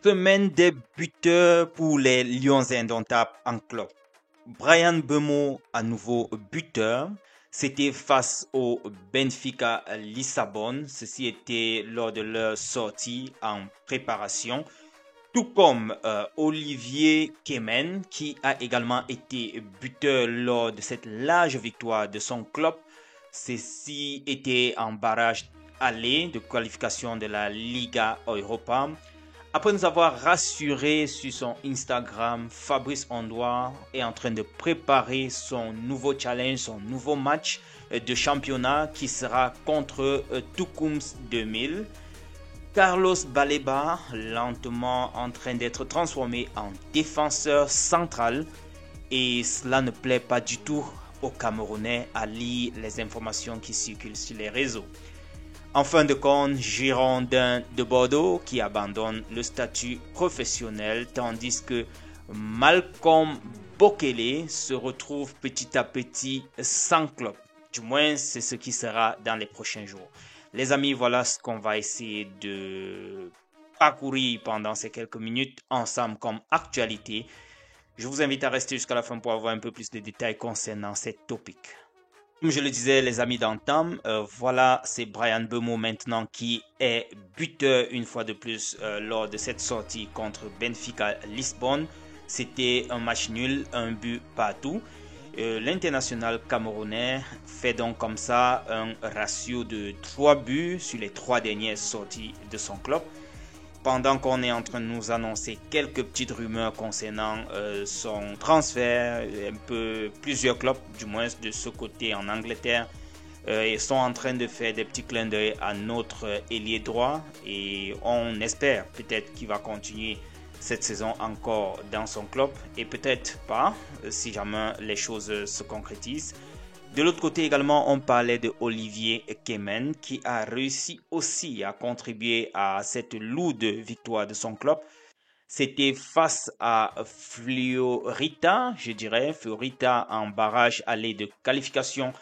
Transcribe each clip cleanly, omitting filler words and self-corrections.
Semaine des buteurs pour les Lions indomptables en club. Bryan Mbeumo à nouveau buteur. C'était face au Benfica Lissabonne. Ceci était lors de leur sortie en préparation. Tout comme Olivier Kemen qui a également été buteur lors de cette large victoire de son club. Ceci était en barrage aller de qualification de la Liga Europa. Après nous avoir rassuré sur son Instagram, Fabrice Ondoa est en train de préparer son nouveau challenge, son nouveau match de championnat qui sera contre Tukums 2000. Carlos Baleba, lentement en train d'être transformé en défenseur central, et cela ne plaît pas du tout aux Camerounais à lire les informations qui circulent sur les réseaux. En fin de compte, Girondin de Bordeaux qui abandonne le statut professionnel, tandis que Malcolm Bokele se retrouve petit à petit sans club. Du moins, c'est ce qui sera dans les prochains jours. Les amis, voilà ce qu'on va essayer de parcourir pendant ces quelques minutes ensemble comme actualité. Je vous invite à rester jusqu'à la fin pour avoir un peu plus de détails concernant cette topic. Comme je le disais, les amis d'antan, voilà, c'est Bryan Mbeumo maintenant qui est buteur une fois de plus lors de cette sortie contre Benfica Lisbonne. C'était un match nul, un but partout. L'international camerounais fait donc comme ça un ratio de 3 buts sur les 3 dernières sorties de son club. Pendant qu'on est en train de nous annoncer quelques petites rumeurs concernant son transfert, plusieurs clubs, du moins de ce côté en Angleterre, sont en train de faire des petits clins d'œil à notre ailier droit et on espère peut-être qu'il va continuer cette saison encore dans son club et peut-être pas si jamais les choses se concrétisent. De l'autre côté également, on parlait de Olivier Kemen qui a réussi aussi à contribuer à cette lourde victoire de son club. C'était face à Fluorita, Fluorita en barrage aller de qualification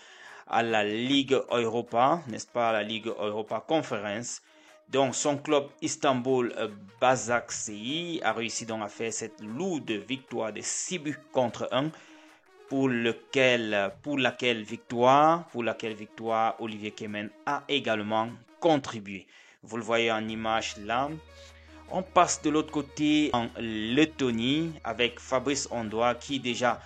à la Ligue Europa, n'est-ce pas, la Ligue Europa Conference. Donc son club Istanbul Basaksehir a réussi donc à faire cette lourde victoire de 6 buts contre 1. Pour laquelle victoire, Olivier Kemen a également contribué. Vous le voyez en image là. On passe de l'autre côté en Lettonie avec Fabrice Ondoa qui déjà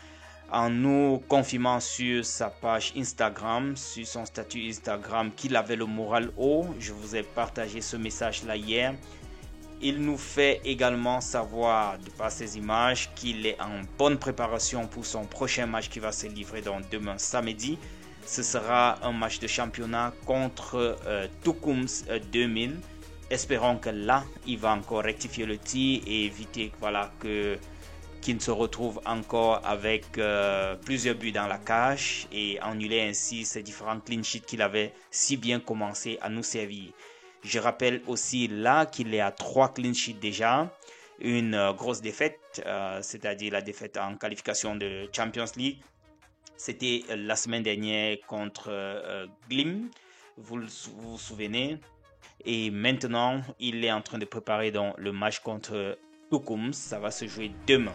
en nous confirmant sur sa page Instagram, sur son statut Instagram qu'il avait le moral haut. Je vous ai partagé ce message là hier. Il nous fait également savoir, de par ces images, qu'il est en bonne préparation pour son prochain match qui va se livrer donc demain samedi. Ce sera un match de championnat contre Tukums 2000. Espérons que là, il va encore rectifier le tir et éviter qu'il ne se retrouve encore avec plusieurs buts dans la cage et annuler ainsi ces différents clean sheets qu'il avait si bien commencé à nous servir. Je rappelle aussi là qu'il est à 3 clean sheets déjà, une grosse défaite, c'est-à-dire la défaite en qualification de Champions League. C'était la semaine dernière contre Glim, vous vous souvenez. Et maintenant, il est en train de préparer donc le match contre Tukums, ça va se jouer demain.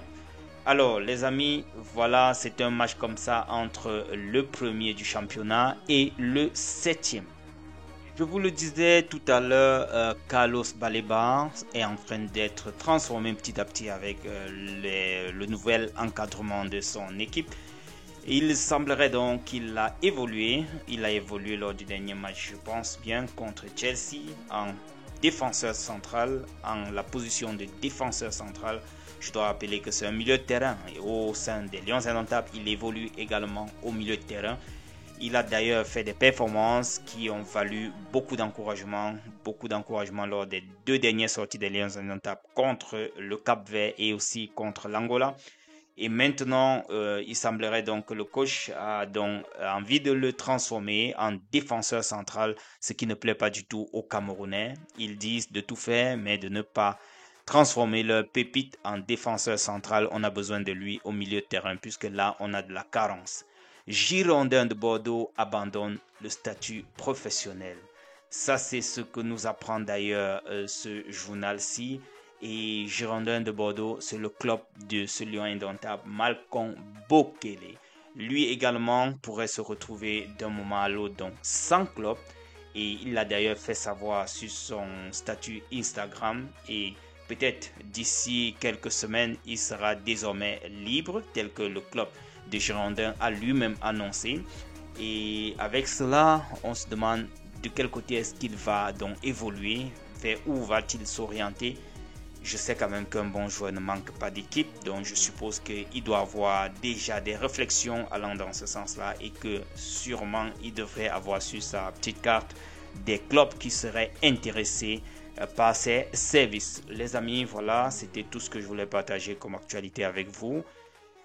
Alors les amis, voilà, c'est un match comme ça entre le premier du championnat et le 7e. Je vous le disais tout à l'heure, Carlos Baleba est en train d'être transformé petit à petit avec le nouvel encadrement de son équipe. Il semblerait donc qu'il a évolué. Il a évolué lors du dernier match, je pense bien, contre Chelsea en défenseur central, en la position de défenseur central. Je dois rappeler que c'est un milieu de terrain et au sein des Lions indomptables, il évolue également au milieu de terrain. Il a d'ailleurs fait des performances qui ont valu beaucoup d'encouragement lors des 2 dernières sorties des Lions indomptables contre le Cap-Vert et aussi contre l'Angola. Et maintenant, il semblerait donc que le coach a donc envie de le transformer en défenseur central, ce qui ne plaît pas du tout aux Camerounais. Ils disent de tout faire, mais de ne pas transformer leur pépite en défenseur central. On a besoin de lui au milieu de terrain, puisque là, on a de la carence. Girondin de Bordeaux abandonne le statut professionnel. Ça, c'est ce que nous apprend d'ailleurs ce journal-ci. Et Girondins de Bordeaux, c'est le club de ce lion indomptable, Malcolm Bokele. Lui également pourrait se retrouver d'un moment à l'autre donc sans club. Et il l'a d'ailleurs fait savoir sur son statut Instagram. Et peut-être d'ici quelques semaines, il sera désormais libre, tel que le club de Girondins a lui-même annoncé. Et avec cela, on se demande de quel côté est-ce qu'il va donc évoluer, vers où va-t-il s'orienter. Je sais quand même qu'un bon joueur ne manque pas d'équipe, donc je suppose qu'il doit avoir déjà des réflexions allant dans ce sens-là et que sûrement il devrait avoir sur sa petite carte des clubs qui seraient intéressés par ses services. Les amis, voilà, c'était tout ce que je voulais partager comme actualité avec vous.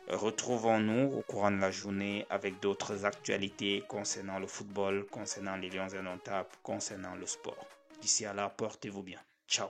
Retrouvons-nous au courant de la journée avec d'autres actualités concernant le football, concernant les Lions indomptables, concernant le sport. D'ici à là, portez-vous bien. Ciao.